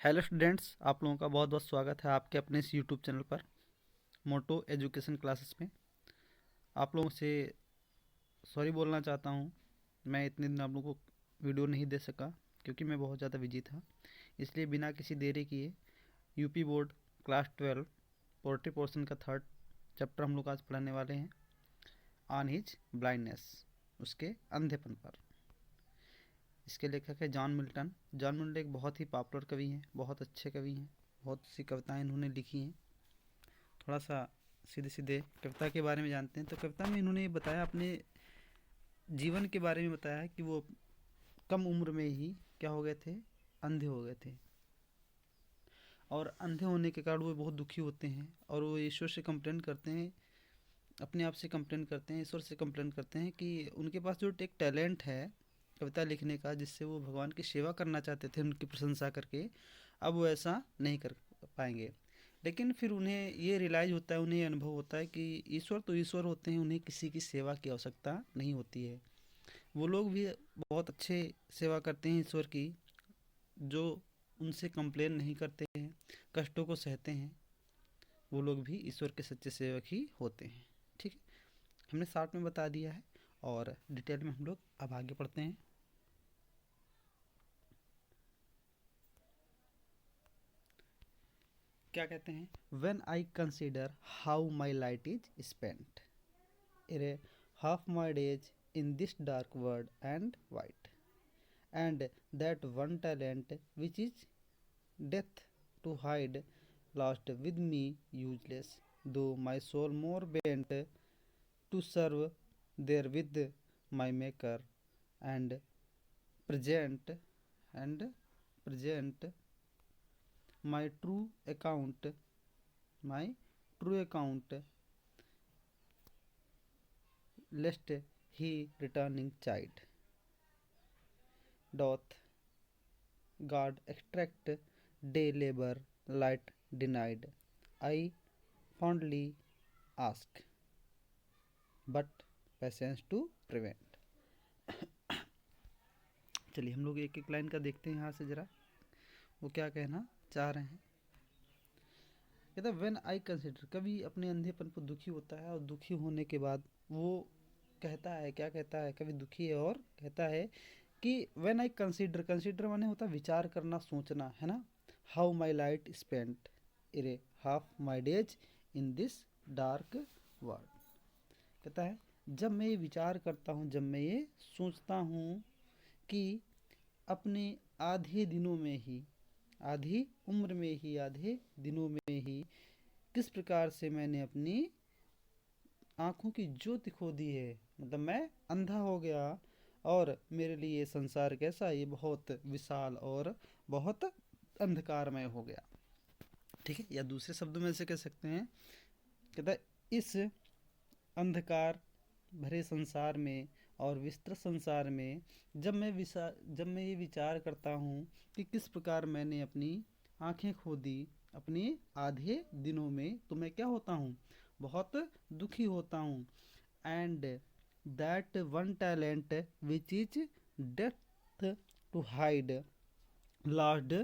Hello students, आप लोगों का बहुत बहुत स्वागत है आपके अपने इस यूट्यूब चैनल पर मोटो एजुकेशन क्लासेस में। आप लोगों से सॉरी बोलना चाहता हूँ। मैं इतने दिन आप लोगों को वीडियो नहीं दे सका क्योंकि मैं बहुत ज़्यादा बिजी था। इसलिए बिना किसी देरी किए UP board class 12 poultry portion का थर्ड चैप्टर हम लोग आज पढ़ने वाले हैं, ऑन हिज ब्लाइंडनेस, उसके अंधेपन पर। इसके लेखक है जॉन मिल्टन। जॉन मिल्टन एक बहुत ही पॉपुलर कवि हैं, बहुत अच्छे कवि हैं, बहुत सी कविताएं इन्होंने लिखी हैं। थोड़ा सा सीधे सीधे कविता के बारे में जानते हैं। तो कविता में इन्होंने बताया, अपने जीवन के बारे में बताया कि वो कम उम्र में ही क्या हो गए थे, अंधे हो गए थे। और अंधे होने के कारण वो बहुत दुखी होते हैं और वो ईश्वर से कंप्लेन करते हैं, अपने आप से कंप्लेन करते हैं, ईश्वर से कंप्लेन करते हैं कि उनके पास जो एक टैलेंट है कविता लिखने का, जिससे वो भगवान की सेवा करना चाहते थे उनकी प्रशंसा करके, अब वो ऐसा नहीं कर पाएंगे। लेकिन फिर उन्हें ये रियलाइज होता है, उन्हें ये अनुभव होता है कि ईश्वर तो ईश्वर होते हैं, उन्हें किसी की सेवा की आवश्यकता नहीं होती है। वो लोग भी बहुत अच्छे सेवा करते हैं ईश्वर की, जो उनसे कंप्लेन नहीं करते हैं, कष्टों को सहते हैं। वो लोग भी ईश्वर के सच्चे सेवक ही होते हैं। ठीक है, हमने शॉर्ट में बता दिया है और डिटेल में हम लोग अब आगे पढ़ते हैं। क्या कहते हैं, when I consider how my light is spent ere half my days in this dark world and white, and that one talent which is death to hide lost with me useless, though my soul more bent to serve there with my maker, and present and present my true account my true account lest he returning child doth God extract day labor light denied. I fondly ask, but patience to prevent. चलिए हम लोग एक एक line का देखते हैं यहाँ से ज़रा, वो क्या कहना चाह रहे हैं। कहता है व्हेन आई कंसिडर, कभी अपने अंधेपन पर दुखी होता है और दुखी होने के बाद वो कहता है, क्या कहता है, कभी दुखी है और कहता है कि व्हेन आई कंसिडर, कंसिडर माने होता है विचार करना, सोचना, है ना। How my light spent इरे half my days in this dark world, कहता है जब मैं ये विचार करता हूँ, जब मैं ये सोचता हूँ कि अपने आधे दिनों में ही, आधी उम्र में ही, आधे दिनों में ही किस प्रकार से मैंने अपनी आंखों की ज्योति खो दी है, मतलब मैं अंधा हो गया और मेरे लिए संसार कैसा, ये बहुत विशाल और बहुत अंधकारमय हो गया। ठीक है, या दूसरे शब्दों में ऐसे कह सकते हैं, कहता है इस अंधकार भरे संसार में और विस्तृत संसार में जब मैं ये विचार करता हूँ कि किस प्रकार मैंने अपनी आंखें खो दी अपने आधे दिनों में, तो मैं क्या होता हूँ, बहुत दुखी होता हूँ। And that one talent which is death to hide lodged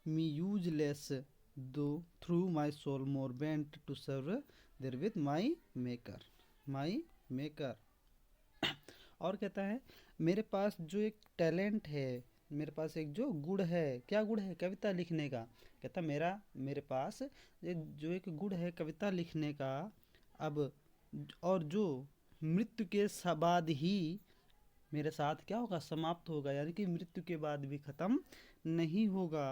me useless, though through my soul more bent to serve therewith my maker. और कहता है मेरे पास जो एक टैलेंट है, मेरे पास एक जो गुण है, क्या गुण है, कविता लिखने का। कहता मेरे पास जो एक गुण है कविता लिखने का, अब और जो मृत्यु के बाद ही मेरे साथ क्या होगा, समाप्त होगा, यानी कि मृत्यु के बाद भी ख़त्म नहीं होगा।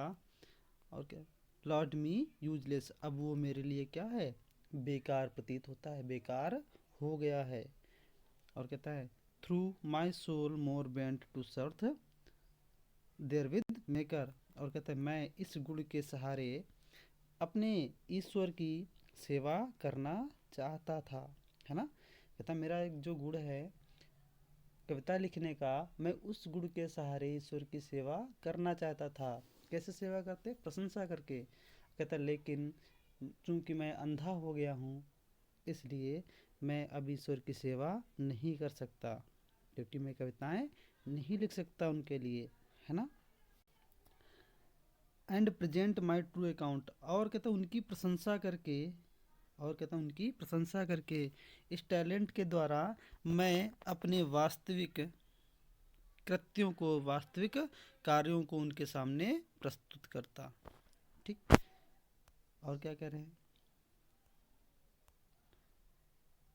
और क्या, लॉर्ड मी यूजलेस, अब वो मेरे लिए क्या है, बेकार प्रतीत होता है, बेकार हो गया है। और कहता है through my soul more bent to serve therewith maker, और कहता है मैं इस गुण के सहारे अपने ईश्वर की सेवा करना चाहता था, है ना। कहता मेरा एक जो गुण है कविता लिखने का, मैं उस गुण के सहारे ईश्वर की सेवा करना चाहता था। कैसे सेवा करते, प्रशंसा करके। कहता लेकिन चूंकि मैं अंधा हो गया हूँ, इसलिए मैं अब ईश्वर की सेवा नहीं कर सकता, क्योंकि मैं कविताएं नहीं लिख सकता उनके लिए, है ना। And present my true account, और कहता उनकी प्रशंसा करके, और कहता उनकी प्रशंसा करके इस टैलेंट के द्वारा मैं अपने वास्तविक कृत्यों को, वास्तविक कार्यों को उनके सामने प्रस्तुत करता। ठीक, और क्या कह रहे हैं,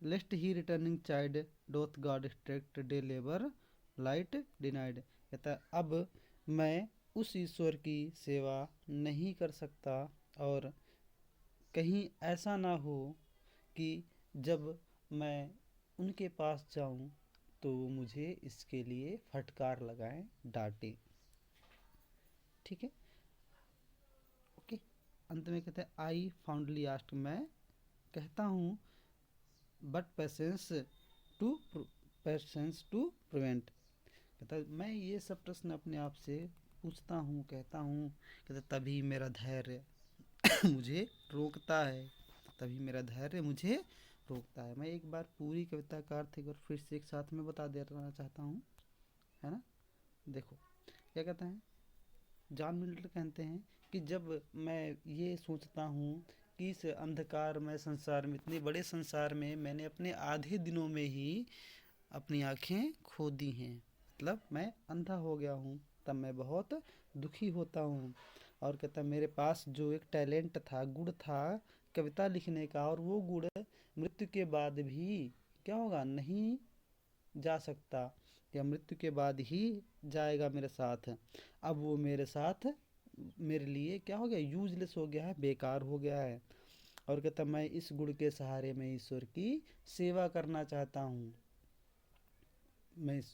lest he returning chide doth God strict day labour light denied, कहता है अब मैं उस ईश्वर की सेवा नहीं कर सकता, और कहीं ऐसा ना हो कि जब मैं उनके पास जाऊं तो वो मुझे इसके लिए फटकार लगाएं, डांटे। ठीक है, ओके। अंत में कहते हैं आई फाउंडली आस्क, मैं कहता हूँ, बट पेशेंस टू प्रिवेंट, कहता है मैं ये सब प्रश्न अपने आप से पूछता हूँ, कहता हूँ, कहता तभी मेरा धैर्य मुझे रोकता है, तभी मेरा धैर्य मुझे रोकता है। मैं एक बार पूरी कविता का अर्थ एक बार फिर से एक साथ में बता देना चाहता हूँ, है ना। देखो क्या कहते हैं, जॉन मिल्टन कहते हैं कि जब मैं ये सोचता हूँ कि इस अंधकारमय संसार में, इतने बड़े संसार में मैंने अपने आधे दिनों में ही अपनी आँखें खो दी हैं, मतलब मैं अंधा हो गया हूँ, तब मैं बहुत दुखी होता हूँ। और कहता मेरे पास जो एक टैलेंट था, गुण था कविता लिखने का, और वो गुण मृत्यु के बाद भी क्या होगा, नहीं जा सकता, या मृत्यु के बाद ही जाएगा मेरे साथ। अब वो मेरे साथ, मेरे लिए क्या हो गया, यूजलेस हो गया है, बेकार हो गया है। और कहता मैं इस गुण के सहारे में ईश्वर की सेवा करना चाहता हूँ, मैं इस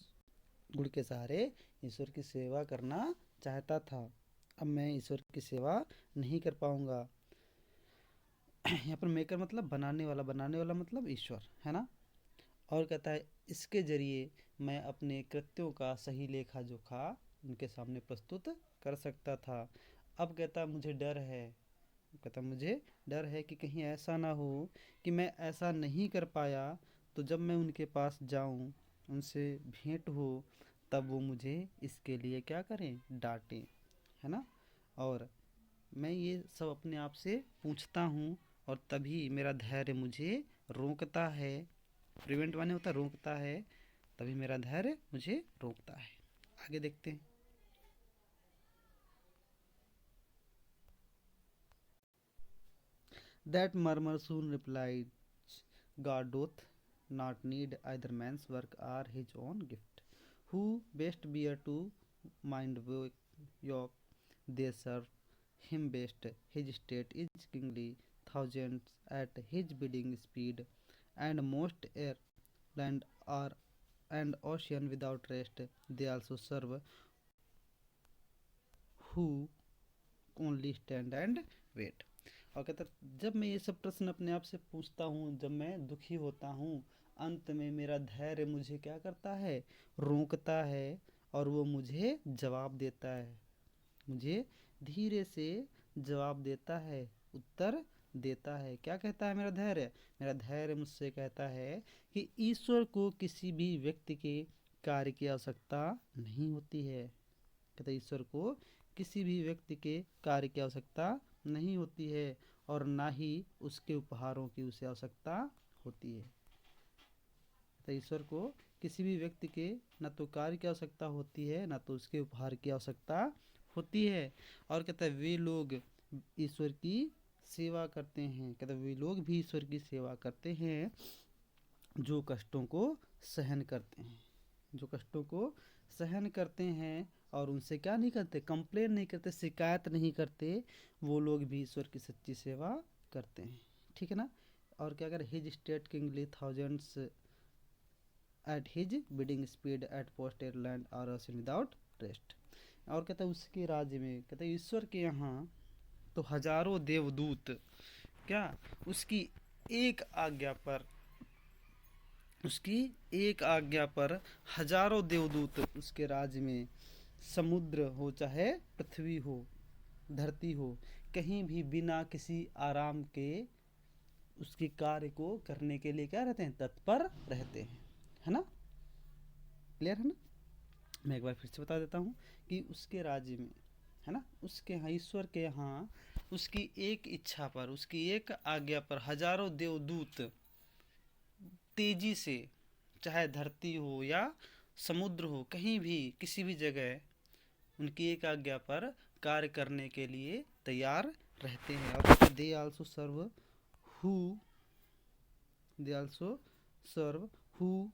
गुण के सहारे ईश्वर की सेवा करना चाहता था, अब मैं ईश्वर की सेवा नहीं कर पाऊंगा। यहाँ पर मेकर मतलब बनाने वाला, बनाने वाला मतलब ईश्वर, है ना। और कहता है इसके जरिए मैं अपने कृत्यों का सही लेखा जोखा उनके सामने प्रस्तुत कर सकता था। अब कहता मुझे डर है, कहता मुझे डर है कि कहीं ऐसा ना हो कि मैं ऐसा नहीं कर पाया, तो जब मैं उनके पास जाऊं, उनसे भेंट हो, तब वो मुझे इसके लिए क्या करें, डांटें, है ना। और मैं ये सब अपने आप से पूछता हूँ, और तभी मेरा धैर्य मुझे रोकता है, प्रिवेंट माने होता रोकता है, तभी मेरा धैर्य मुझे रोकता है। आगे देखते हैं। That murmur soon replied, God doth not need either man's work or his own gift. Who best bear to mind yoke, they serve him best. His state is kingly, thousands at his bidding speed, and most air, land, or and ocean without rest. They also serve who only stand and wait. और कहता जब मैं ये सब प्रश्न अपने आप से पूछता हूँ, जब मैं दुखी होता हूँ, अंत में मेरा धैर्य मुझे क्या करता है, रोकता है, और वो मुझे जवाब देता है, मुझे धीरे से जवाब देता है, उत्तर देता है। क्या कहता है मेरा धैर्य, मेरा धैर्य मुझसे कहता है कि ईश्वर को किसी भी व्यक्ति के कार्य की आवश्यकता नहीं होती है। कहता ईश्वर को किसी भी व्यक्ति के कार्य की आवश्यकता नहीं होती है, और ना ही उसके उपहारों की उसे आवश्यकता होती है। तो ईश्वर को किसी भी व्यक्ति के न तो कार्य की आवश्यकता होती है, न तो उसके उपहार की आवश्यकता होती है। और कहता है वे लोग ईश्वर की सेवा करते हैं, कहता है वे लोग भी ईश्वर की सेवा करते हैं जो कष्टों को सहन करते हैं, जो कष्टों को सहन करते हैं, और उनसे क्या नहीं करते, कंप्लेन नहीं करते, शिकायत नहीं करते, वो लोग भी ईश्वर की सच्ची सेवा करते हैं। ठीक है ना। और क्या कर his state kingly thousands at his bidding speed at post Ireland और विदाउट रेस्ट। और कहता है उसके राज्य में, कहता है ईश्वर के यहाँ तो हजारों देवदूत क्या उसकी एक आज्ञा पर, उसकी एक आज्ञा पर हजारों देवदूत उसके राज्य में, समुद्र हो चाहे पृथ्वी हो, धरती हो, कहीं भी बिना किसी आराम के उसके कार्य को करने के लिए क्या रहते हैं, तत्पर रहते हैं, है ना। क्लियर है ना। मैं एक बार फिर से बता देता हूँ कि उसके राज्य में है ना, उसके यहाँ, ईश्वर के यहाँ उसकी एक इच्छा पर, उसकी एक आज्ञा पर हजारों देवदूत तेजी से, चाहे धरती हो या समुद्र हो, कहीं भी किसी भी जगह उनकी एक आज्ञा पर कार्य करने के लिए तैयार रहते हैं। और they also serve who they also serve who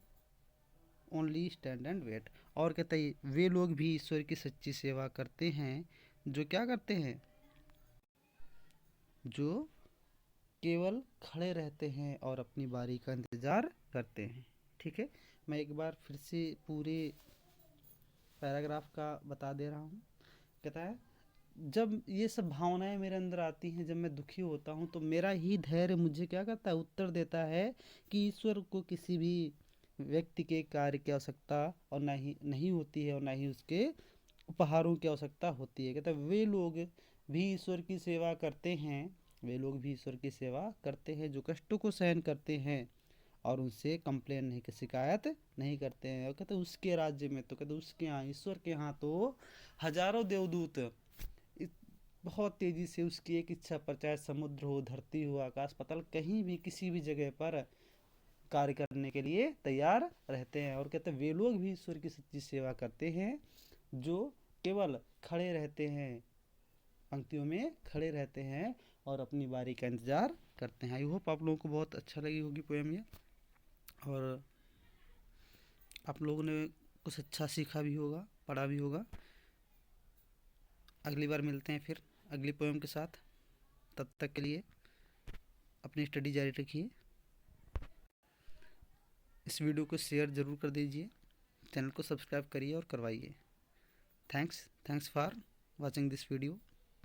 only stand and wait. और कहते हैं वे लोग भी ईश्वर की सच्ची सेवा करते हैं जो क्या करते हैं, जो केवल खड़े रहते हैं और अपनी बारी का इंतज़ार करते हैं। ठीक है, मैं एक बार फिर से पूरे पैराग्राफ का बता दे रहा हूँ। कहता है जब ये सब भावनाएं मेरे अंदर आती हैं, जब मैं दुखी होता हूँ, तो मेरा ही धैर्य मुझे क्या करता है, उत्तर देता है कि ईश्वर को किसी भी व्यक्ति के कार्य की आवश्यकता और ना ही नहीं होती है, और ना ही उसके उपहारों की आवश्यकता होती है। कहता है वे लोग भी ईश्वर की सेवा करते हैं, वे लोग भी ईश्वर की सेवा करते हैं जो कष्टों को सहन करते हैं और उनसे कंप्लेन नहीं, शिकायत नहीं करते हैं। और कहते उसके राज्य में, तो कहते उसके यहाँ, ईश्वर के यहाँ तो हजारों देवदूत बहुत तेजी से उसकी एक इच्छा पर, चाहे समुद्र हो, धरती हो, आकाश पाताल, कहीं भी किसी भी जगह पर कार्य करने के लिए तैयार रहते हैं। और कहते हैं वे लोग भी ईश्वर की सच्ची सेवा करते हैं जो केवल खड़े रहते हैं, पंक्तियों में खड़े रहते हैं और अपनी बारी का इंतजार करते हैं। आई होप आप लोगों को बहुत अच्छा लगी होगी पोएम ये, और आप लोगों ने कुछ अच्छा सीखा भी होगा, पढ़ा भी होगा। अगली बार मिलते हैं फिर अगली पोएम के साथ। तब तक के लिए अपनी स्टडी जारी रखिए। इस वीडियो को शेयर ज़रूर कर दीजिए, चैनल को सब्सक्राइब करिए और करवाइए। Thanks for watching this video.